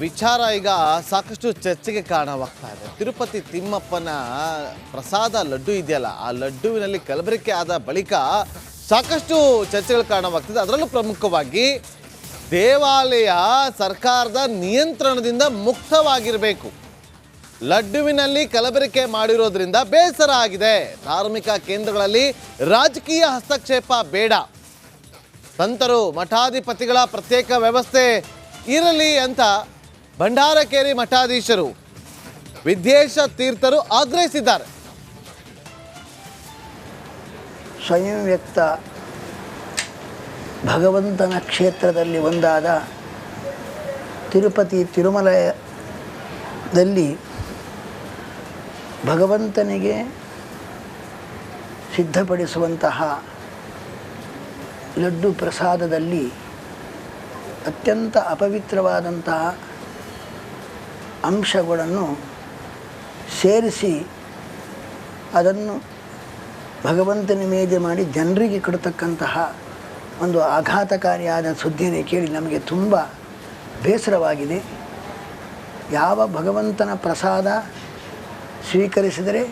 ವಿಚಾರ ಈಗ ಸಾಕಷ್ಟು ಚರ್ಚೆಗೆ ಕಾರಣವಾಗ್ತಾ ಇದೆ. ತಿರುಪತಿ ತಿಮ್ಮಪ್ಪನ ಪ್ರಸಾದ ಲಡ್ಡು ಇದೆಯಲ್ಲ, ಆ ಲಡ್ಡುವಿನಲ್ಲಿ ಕಲಬೆರಕೆ ಆದ ಬಳಿಕ ಸಾಕಷ್ಟು ಚರ್ಚೆಗಳು ಕಾರಣವಾಗ್ತಿದೆ. ಅದರಲ್ಲೂ ಪ್ರಮುಖವಾಗಿ ದೇವಾಲಯ ಸರ್ಕಾರದ ನಿಯಂತ್ರಣದಿಂದ ಮುಕ್ತವಾಗಿರಬೇಕು. ಲಡ್ಡುವಿನಲ್ಲಿ ಕಲಬೆರಕೆ ಮಾಡಿರೋದ್ರಿಂದ ಬೇಸರ ಆಗಿದೆ. ಧಾರ್ಮಿಕ ಕೇಂದ್ರಗಳಲ್ಲಿ ರಾಜಕೀಯ ಹಸ್ತಕ್ಷೇಪ ಬೇಡ. ಸಂತರು ಮಠಾಧಿಪತಿಗಳ ಪ್ರತ್ಯೇಕ ವ್ಯವಸ್ಥೆ ಇರಲಿ ಅಂತ ಭಂಡಾರಕೇರಿ ಮಠಾಧೀಶರು ವಿದ್ಯೇಶ ತೀರ್ಥರು ಆಗ್ರಹಿಸಿದ್ದಾರೆ. ಸ್ವಯಂ ವ್ಯಕ್ತ ಭಗವಂತನ ಕ್ಷೇತ್ರದಲ್ಲಿ ಒಂದಾದ ತಿರುಪತಿ ತಿರುಮಲದಲ್ಲಿ ಭಗವಂತನಿಗೆ ಸಿದ್ಧಪಡಿಸುವಂತಹ ಲಡ್ಡು ಪ್ರಸಾದದಲ್ಲಿ ಅತ್ಯಂತ ಅಪವಿತ್ರವಾದಂತಹ ಅಂಶಗಳನ್ನು ಸೇರಿಸಿ ಅದನ್ನು ಭಗವಂತನ ನಿವೇದ್ಯ ಮಾಡಿ ಜನರಿಗೆ ಕೊಡತಕ್ಕಂತಹ ಒಂದು ಆಘಾತಕಾರಿಯಾದ ಸುದ್ದಿಯನ್ನು ಕೇಳಿ ನಮಗೆ ತುಂಬ ಬೇಸರವಾಗಿದೆ. ಯಾವ ಭಗವಂತನ ಪ್ರಸಾದ ಸ್ವೀಕರಿಸಿದರೆ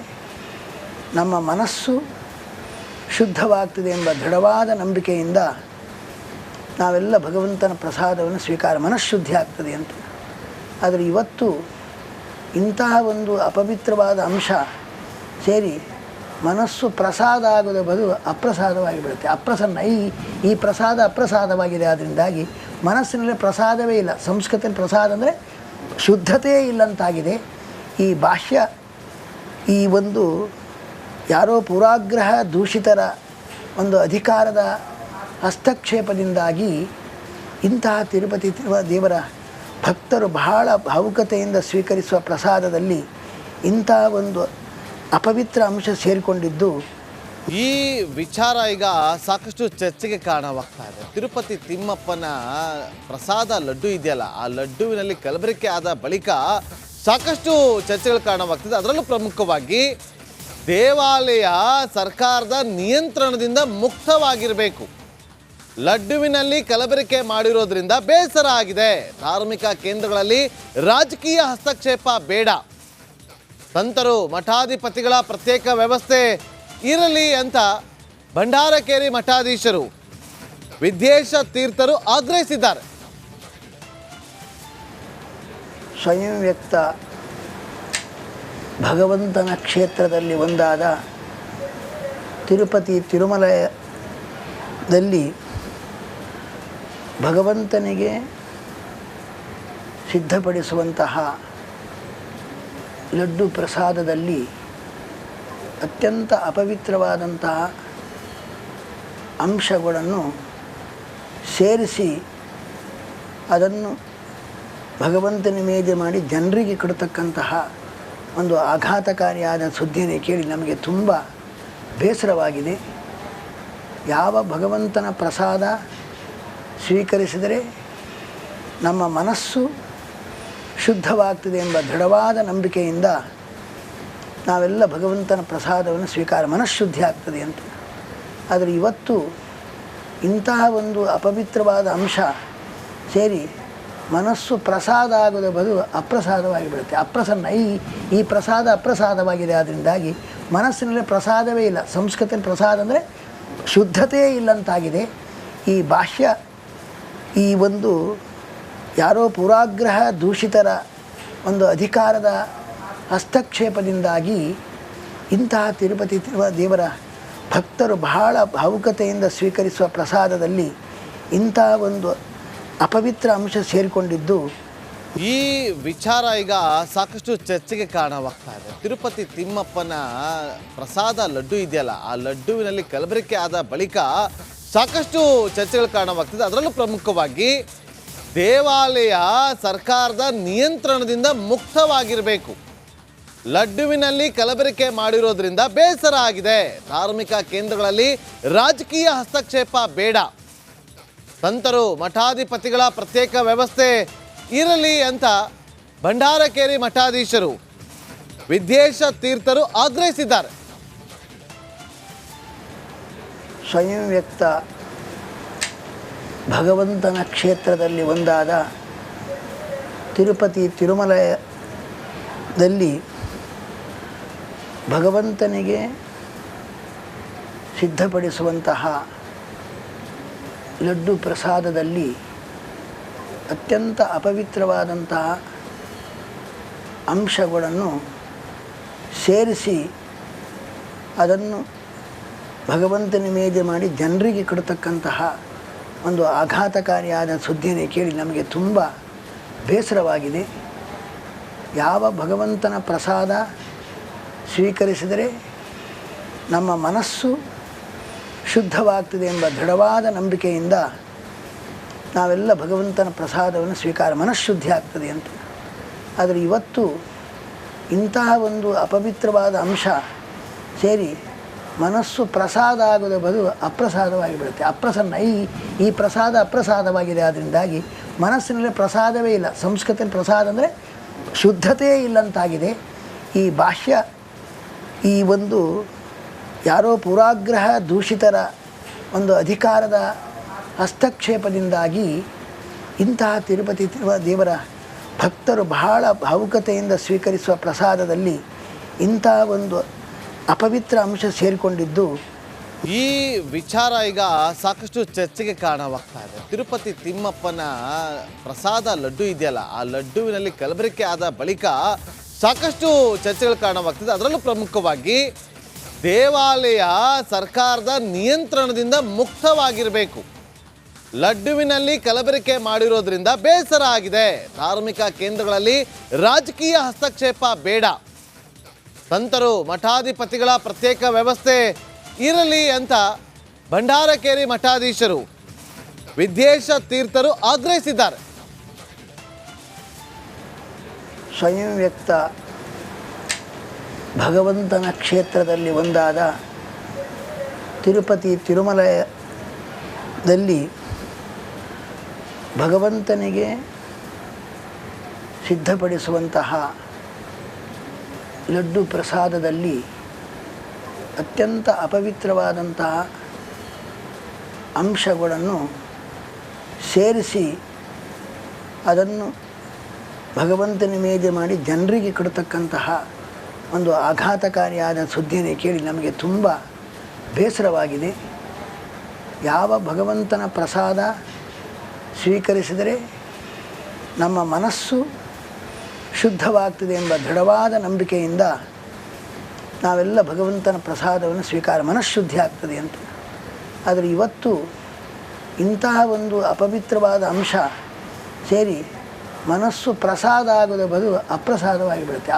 ನಮ್ಮ ಮನಸ್ಸು ಶುದ್ಧವಾಗ್ತದೆ ಎಂಬ ದೃಢವಾದ ನಂಬಿಕೆಯಿಂದ ನಾವೆಲ್ಲ ಭಗವಂತನ ಪ್ರಸಾದವನ್ನು ಮನಃಶುದ್ಧಿ ಆಗ್ತದೆ ಅಂತ. ಆದರೆ ಇವತ್ತು ಇಂತಹ ಒಂದು ಅಪವಿತ್ರವಾದ ಅಂಶ ಸೇರಿ ಮನಸ್ಸು ಪ್ರಸಾದ ಆಗೋದ ಬದಲು ಅಪ್ರಸಾದವಾಗಿ ಬಿಡುತ್ತೆ. ಈ ಪ್ರಸಾದ ಅಪ್ರಸಾದವಾಗಿದೆ. ಅದರಿಂದಾಗಿ ಮನಸ್ಸಿನಲ್ಲಿ ಪ್ರಸಾದವೇ ಇಲ್ಲ. ಸಂಸ್ಕೃತಿಯಲ್ಲಿ ಪ್ರಸಾದ ಅಂದರೆ ಶುದ್ಧತೆಯೇ ಇಲ್ಲಂತಾಗಿದೆ. ಈ ಬಾಹ್ಯ ಈ ಒಂದು ಯಾರೋ ಪುರಾಗ್ರಹ ದೂಷಿತರ ಒಂದು ಅಧಿಕಾರದ ಹಸ್ತಕ್ಷೇಪದಿಂದಾಗಿ ಇಂತಹ ತಿರುಪತಿ ದೇವರ ಭಕ್ತರು ಬಹಳ ಭಾವುಕತೆಯಿಂದ ಸ್ವೀಕರಿಸುವ ಪ್ರಸಾದದಲ್ಲಿ ಇಂತಹ ಒಂದು ಅಪವಿತ್ರ ಅಂಶ ಸೇರಿಕೊಂಡಿದ್ದು ಈ ವಿಚಾರ ಈಗ ಸಾಕಷ್ಟು ಚರ್ಚೆಗೆ ಕಾರಣವಾಗ್ತಾ ಇದೆ. ತಿರುಪತಿ ತಿಮ್ಮಪ್ಪನ ಪ್ರಸಾದ ಲಡ್ಡು ಇದೆಯಲ್ಲ, ಆ ಲಡ್ಡುವಿನಲ್ಲಿ ಕಲಬೆರಕೆ ಆದ ಬಳಿಕ ಸಾಕಷ್ಟು ಚರ್ಚೆಗಳು ಕಾರಣವಾಗ್ತಿದೆ. ಅದರಲ್ಲೂ ಪ್ರಮುಖವಾಗಿ ದೇವಾಲಯ ಸರ್ಕಾರದ ನಿಯಂತ್ರಣದಿಂದ ಮುಕ್ತವಾಗಿರಬೇಕು. ಲಡ್ಡುವಿನಲ್ಲಿ ಕಲಬೆರಕೆ ಮಾಡಿರೋದ್ರಿಂದ ಬೇಸರ ಆಗಿದೆ. ಧಾರ್ಮಿಕ ಕೇಂದ್ರಗಳಲ್ಲಿ ರಾಜಕೀಯ ಹಸ್ತಕ್ಷೇಪ ಬೇಡ. ಸಂತರು ಮಠಾಧಿಪತಿಗಳ ಪ್ರತ್ಯೇಕ ವ್ಯವಸ್ಥೆ ಇರಲಿ ಅಂತ ಭಂಡಾರಕೇರಿ ಮಠಾಧೀಶರು ವಿದ್ಯೇಶ ತೀರ್ಥರು ಆಗ್ರಹಿಸಿದ್ದಾರೆ. ಸ್ವಯಂ ವ್ಯಕ್ತ ಭಗವಂತನ ಕ್ಷೇತ್ರದಲ್ಲಿ ಒಂದಾದ ತಿರುಪತಿ ತಿರುಮಲದಲ್ಲಿ ಭಗವಂತನಿಗೆ ಸಿದ್ಧಪಡಿಸುವಂತಹ ಲಡ್ಡು ಪ್ರಸಾದದಲ್ಲಿ ಅತ್ಯಂತ ಅಪವಿತ್ರವಾದಂತಹ ಅಂಶಗಳನ್ನು ಸೇರಿಸಿ ಅದನ್ನು ಭಗವಂತನ ನಿವೇದ್ಯ ಮಾಡಿ ಜನರಿಗೆ ಕೊಡತಕ್ಕಂತಹ ಒಂದು ಆಘಾತಕಾರಿಯಾದ ಸುದ್ದಿಯನ್ನು ಕೇಳಿ ನಮಗೆ ತುಂಬ ಬೇಸರವಾಗಿದೆ. ಯಾವ ಭಗವಂತನ ಪ್ರಸಾದ ಸ್ವೀಕರಿಸಿದರೆ ನಮ್ಮ ಮನಸ್ಸು ಶುದ್ಧವಾಗ್ತದೆ ಎಂಬ ದೃಢವಾದ ನಂಬಿಕೆಯಿಂದ ನಾವೆಲ್ಲ ಭಗವಂತನ ಪ್ರಸಾದವನ್ನು ಮನಃಶುದ್ಧಿ ಆಗ್ತದೆ ಅಂತ. ಆದರೆ ಇವತ್ತು ಇಂತಹ ಒಂದು ಅಪವಿತ್ರವಾದ ಅಂಶ ಸೇರಿ ಮನಸ್ಸು ಪ್ರಸಾದ ಆಗೋದ ಬದಲು ಅಪ್ರಸಾದವಾಗಿ ಬಿಡುತ್ತೆ. ಈ ಪ್ರಸಾದ ಅಪ್ರಸಾದವಾಗಿದೆ. ಅದರಿಂದಾಗಿ ಮನಸ್ಸಿನಲ್ಲಿ ಪ್ರಸಾದವೇ ಇಲ್ಲ. ಸಂಸ್ಕೃತಿಯಲ್ಲಿ ಪ್ರಸಾದ ಅಂದರೆ ಶುದ್ಧತೆಯೇ ಇಲ್ಲಂತಾಗಿದೆ. ಈ ಬಾಹ್ಯ ಈ ಒಂದು ಯಾರೋ ಪುರಾಗ್ರಹ ದೂಷಿತರ ಒಂದು ಅಧಿಕಾರದ ಹಸ್ತಕ್ಷೇಪದಿಂದಾಗಿ ಇಂತಹ ತಿರುಪತಿ ದೇವರ ಭಕ್ತರು ಬಹಳ ಭಾವುಕತೆಯಿಂದ ಸ್ವೀಕರಿಸುವ ಪ್ರಸಾದದಲ್ಲಿ ಇಂತಹ ಒಂದು ಅಪವಿತ್ರ ಅಂಶ ಸೇರಿಕೊಂಡಿದ್ದು ಈ ವಿಚಾರ ಈಗ ಸಾಕಷ್ಟು ಚರ್ಚೆಗೆ ಕಾರಣವಾಗ್ತಾ ಇದೆ. ತಿರುಪತಿ ತಿಮ್ಮಪ್ಪನ ಪ್ರಸಾದ ಲಡ್ಡು ಇದೆಯಲ್ಲ, ಆ ಲಡ್ಡುವಿನಲ್ಲಿ ಕಲಬೆರಕೆ ಆದ ಬಳಿಕ ಸಾಕಷ್ಟು ಚರ್ಚೆಗಳು ಕಾರಣವಾಗ್ತಿದೆ. ಅದರಲ್ಲೂ ಪ್ರಮುಖವಾಗಿ ದೇವಾಲಯ ಸರ್ಕಾರದ ನಿಯಂತ್ರಣದಿಂದ ಮುಕ್ತವಾಗಿರಬೇಕು. ಲಡ್ಡುವಿನಲ್ಲಿ ಕಲಬೆರಕೆ ಮಾಡಿರೋದ್ರಿಂದ ಬೇಸರ ಆಗಿದೆ. ಧಾರ್ಮಿಕ ಕೇಂದ್ರಗಳಲ್ಲಿ ರಾಜಕೀಯ ಹಸ್ತಕ್ಷೇಪ ಬೇಡ. ಸಂತರು ಮಠಾಧಿಪತಿಗಳ ಪ್ರತ್ಯೇಕ ವ್ಯವಸ್ಥೆ ಇರಲಿ ಅಂತ ಭಂಡಾರಕೇರಿ ಮಠಾಧೀಶರು ವಿದ್ಯೇಶ ತೀರ್ಥರು ಆಗ್ರಹಿಸಿದ್ದಾರೆ. ಸ್ವಯಂ ವ್ಯಕ್ತ ಭಗವಂತನ ಕ್ಷೇತ್ರದಲ್ಲಿ ಒಂದಾದ ತಿರುಪತಿ ತಿರುಮಲದಲ್ಲಿ ಭಗವಂತನಿಗೆ ಸಿದ್ಧಪಡಿಸುವಂತಹ ಲಡ್ಡು ಪ್ರಸಾದದಲ್ಲಿ ಅತ್ಯಂತ ಅಪವಿತ್ರವಾದಂತಹ ಅಂಶಗಳನ್ನು ಸೇರಿಸಿ ಅದನ್ನು ಭಗವಂತನ ಮೇಲೆ ಮಾಡಿ ಜನರಿಗೆ ಕೊಡತಕ್ಕಂತಹ ಒಂದು ಆಘಾತಕಾರಿಯಾದ ಸುದ್ದಿಯನ್ನು ಕೇಳಿ ನಮಗೆ ತುಂಬ ಬೇಸರವಾಗಿದೆ. ಯಾವ ಭಗವಂತನ ಪ್ರಸಾದ ಸ್ವೀಕರಿಸಿದರೆ ನಮ್ಮ ಮನಸ್ಸು ಶುದ್ಧವಾಗ್ತದೆ ಎಂಬ ದೃಢವಾದ ನಂಬಿಕೆಯಿಂದ ನಾವೆಲ್ಲ ಭಗವಂತನ ಪ್ರಸಾದವನ್ನು ಮನಃಶುದ್ಧಿ ಆಗ್ತದೆ ಅಂತ. ಆದರೆ ಇವತ್ತು ಇಂತಹ ಒಂದು ಅಪವಿತ್ರವಾದ ಅಂಶ ಸೇರಿ ಮನಸ್ಸು ಪ್ರಸಾದ ಆಗೋದ ಬದಲು ಅಪ್ರಸಾದವಾಗಿ ಬಿಡುತ್ತೆ. ಈ ಪ್ರಸಾದ ಅಪ್ರಸಾದವಾಗಿದೆ. ಅದರಿಂದಾಗಿ ಮನಸ್ಸಿನಲ್ಲಿ ಪ್ರಸಾದವೇ ಇಲ್ಲ. ಸಂಸ್ಕೃತದಲ್ಲಿ ಪ್ರಸಾದ ಅಂದರೆ ಶುದ್ಧತೆಯೇ ಇಲ್ಲಂತಾಗಿದೆ. ಈ ಬಾಹ್ಯ ಈ ಒಂದು ಯಾರೋ ಪೂರ್ವಾಗ್ರಹ ದೂಷಿತರ ಒಂದು ಅಧಿಕಾರದ ಹಸ್ತಕ್ಷೇಪದಿಂದಾಗಿ ಇಂತಹ ತಿರುಪತಿ ದೇವರ ಭಕ್ತರು ಬಹಳ ಭಾವುಕತೆಯಿಂದ ಸ್ವೀಕರಿಸುವ ಪ್ರಸಾದದಲ್ಲಿ ಇಂಥ ಒಂದು ಅಪವಿತ್ರ ಅಂಶ ಸೇರಿಕೊಂಡಿದ್ದು ಈ ವಿಚಾರ ಈಗ ಸಾಕಷ್ಟು ಚರ್ಚೆಗೆ ಕಾರಣವಾಗ್ತಾ ಇದೆ. ತಿರುಪತಿ ತಿಮ್ಮಪ್ಪನ ಪ್ರಸಾದ ಲಡ್ಡು ಇದೆಯಲ್ಲ, ಆ ಲಡ್ಡುವಿನಲ್ಲಿ ಕಲಬೆರಕೆ ಆದ ಬಳಿಕ ಸಾಕಷ್ಟು ಚರ್ಚೆಗಳು ಕಾರಣವಾಗ್ತಿದೆ. ಅದರಲ್ಲೂ ಪ್ರಮುಖವಾಗಿ ದೇವಾಲಯ ಸರ್ಕಾರದ ನಿಯಂತ್ರಣದಿಂದ ಮುಕ್ತವಾಗಿರಬೇಕು. ಲಡ್ಡುವಿನಲ್ಲಿ ಕಲಬೆರಕೆ ಮಾಡಿರೋದ್ರಿಂದ ಬೇಸರ ಆಗಿದೆ. ಧಾರ್ಮಿಕ ಕೇಂದ್ರಗಳಲ್ಲಿ ರಾಜಕೀಯ ಹಸ್ತಕ್ಷೇಪ ಬೇಡ. ಸಂತರು ಮಠಾಧಿಪತಿಗಳ ಪ್ರತ್ಯೇಕ ವ್ಯವಸ್ಥೆ ಇರಲಿ ಅಂತ ಭಂಡಾರಕೇರಿ ಮಠಾಧೀಶರು ವಿದ್ಯೇಶ ತೀರ್ಥರು ಆಗ್ರಹಿಸಿದ್ದಾರೆ. ಸ್ವಯಂ ವ್ಯಕ್ತ ಭಗವಂತನ ಕ್ಷೇತ್ರದಲ್ಲಿ ಒಂದಾದ ತಿರುಪತಿ ತಿರುಮಲದಲ್ಲಿ ಭಗವಂತನಿಗೆ ಸಿದ್ಧಪಡಿಸುವಂತಹ ಲಡ್ಡು ಪ್ರಸಾದದಲ್ಲಿ ಅತ್ಯಂತ ಅಪವಿತ್ರವಾದಂತಹ ಅಂಶಗಳನ್ನು ಸೇರಿಸಿ ಅದನ್ನು ಭಗವಂತನ ಮೇಲೆ ಮಾಡಿ ಜನರಿಗೆ ಕೊಡತಕ್ಕಂತಹ ಒಂದು ಆಘಾತಕಾರಿಯಾದ ಸುದ್ದಿಯನ್ನು ಕೇಳಿ ನಮಗೆ ತುಂಬ ಬೇಸರವಾಗಿದೆ. ಯಾವ ಭಗವಂತನ ಪ್ರಸಾದ ಸ್ವೀಕರಿಸಿದರೆ ನಮ್ಮ ಮನಸ್ಸು ಶುದ್ಧವಾಗ್ತದೆ ಎಂಬ ದೃಢವಾದ ನಂಬಿಕೆಯಿಂದ ನಾವೆಲ್ಲ ಭಗವಂತನ ಪ್ರಸಾದವನ್ನು ಮನಃಶುದ್ಧಿ ಆಗ್ತದೆ ಅಂತ. ಆದರೆ ಇವತ್ತು ಇಂತಹ ಒಂದು ಅಪವಿತ್ರವಾದ ಅಂಶ ಸೇರಿ ಮನಸ್ಸು ಪ್ರಸಾದ ಆಗೋದ ಬದಲು ಅಪ್ರಸಾದವಾಗಿ ಬಿಡುತ್ತೆ.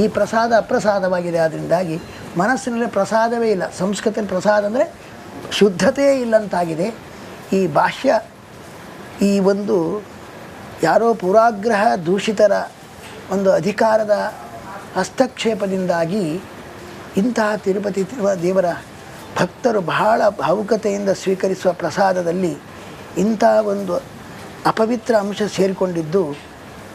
ಈ ಪ್ರಸಾದ ಅಪ್ರಸಾದವಾಗಿದೆ. ಅದರಿಂದಾಗಿ ಮನಸ್ಸಿನಲ್ಲಿ ಪ್ರಸಾದವೇ ಇಲ್ಲ. ಸಂಸ್ಕೃತದಲ್ಲಿ ಪ್ರಸಾದ ಅಂದರೆ ಶುದ್ಧತೆಯೇ ಇಲ್ಲಂತಾಗಿದೆ. ಈ ಬಾಹ್ಯ ಈ ಒಂದು ಯಾರೋ ಪೂರ್ವಾಗ್ರಹ ದೂಷಿತರ ಒಂದು ಅಧಿಕಾರದ ಹಸ್ತಕ್ಷೇಪದಿಂದಾಗಿ ಇಂತಹ ತಿರುಪತಿ ದೇವರ ಭಕ್ತರು ಬಹಳ ಭಾವುಕತೆಯಿಂದ ಸ್ವೀಕರಿಸುವ ಪ್ರಸಾದದಲ್ಲಿ ಇಂಥ ಒಂದು ಅಪವಿತ್ರ ಅಂಶ ಸೇರಿಕೊಂಡಿದ್ದು